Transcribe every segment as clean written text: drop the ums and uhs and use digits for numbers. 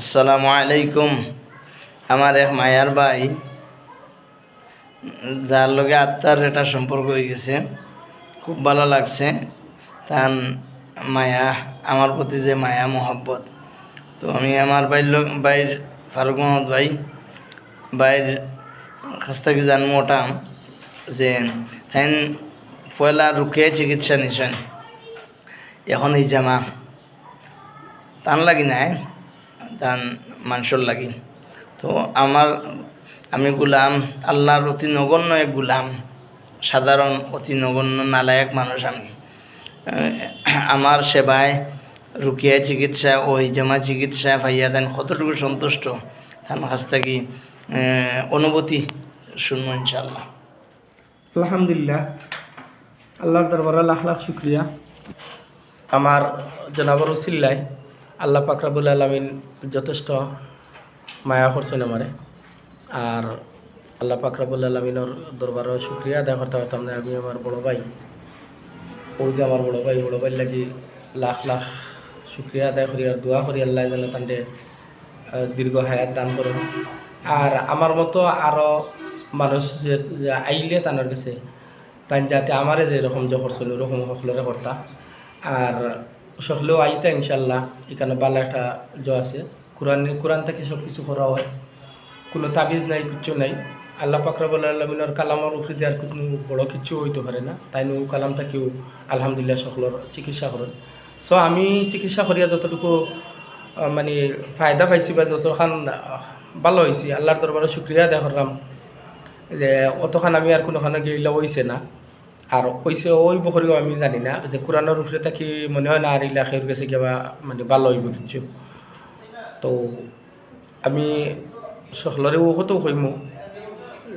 আসসালামু আলাইকুম। আমার এক মায়ার ভাই, যার লগে আত্মার একটা সম্পর্ক হয়ে গেছে, খুব ভালো লাগছে। তার মায়া, আমার প্রতি যে মায়া মোহাব্বত, তো আমি আমার বাইর ফারুক মোহাম্মদ বাইর কাছ থেকে জানবো ওটা যে তাই পয়লা রুখে চিকিৎসা নিছেন, এখন এই জামা টান লাগি নাই, টান মানুষের লাগি। তো আমি গুলাম, আল্লাহর অতি নগণ্য এক গুলাম, সাধারণ অতি নগণ্য নালায়ক মানুষ আমি। আমার সেবায় রুকিয়া চিকিৎসা ও হিজামা চিকিৎসা পাইয়া দেন কতটুকু সন্তুষ্ট, তার কাছ থেকে অনুভূতি শুনবো ইনশাল্লাহ। আলহামদুলিল্লাহ, আল্লাহর দরবারে লাখ লাখ শুক্রিয়া। আমার জনাবর উসিল্লায় আল্লাহ পাক রব্বুল আলামিন যথেষ্ট মায়া করছেন আমারে। আর আল্লাহ পাক রব্বুল আলামিনের দরবারে শুক্রিয়া আদায় করতে পারতাম না। আমি আমার বড় ভাই, ওই যে আমার বড় ভাই লাগি লাখ লাখ শুক্রিয়া আদায় করি আর দোয়া করি আল্লাহ যেন তান্ডে দীর্ঘ হায়াত দান করুন। আর আমার মতো আরও মানুষ যে আইলে তানোর গেছে তাই যাতে আমারে যেরকম যে করছিল ওরকম সকলের কর্তা আর সকলেও আইতা ইনশাল্লাহ। এখানে ভালো একটা আছে, কোরআন থেকে সব কিছু করা হয়, কোনো তাবিজ নাই, কিচ্ছু নাই। আল্লাহ পাক রব্বুল আলামিনের কালামের উপরে দিয়ে আর কোনো বড় কিছু হইতে পারে না। তাই নো কালামটা কেউ আলহামদুলিল্লাহ সকলের চিকিৎসা করেন। সো আমি চিকিৎসা করিয়া যতটুকু মানে ফায়দা পাইছি বা যতখান ভালো হয়েছি, আল্লাহর দরবারে শুক্রিয়া আদায় করলাম যে অতখান আমি আর কোনোখানে গেলে হইছে না। আর কইছে ওই বকরিও আমি জানি না যে কোরআনের উপরে থাকি মনে হয় না আর ইলাকের গেছে কিবা মানে ভালো হইব কিছু। তো আমি সকলেরও কত কইমু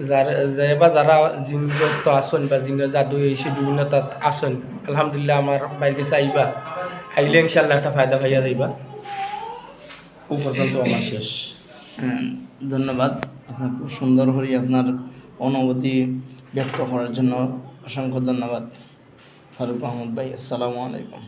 যারা জিনগ্রস্ত আসন বা জিন জাদু এসে বিভিন্ন তাত আসন, আলহামদুলিল্লাহ আমার বাইরে কাছে আইলে ইনশাল্লাহ একটা ফায়দা পাইয়া যাইবা। ও পর্যন্ত আমার শেষ। ধন্যবাদ। আপনার খুব সুন্দর করে আপনার অনুভূতি ব্যক্ত করার জন্য অসংখ্য ধন্যবাদ ফারুক মাহমুদ ভাই। আসসালামু আলাইকুম।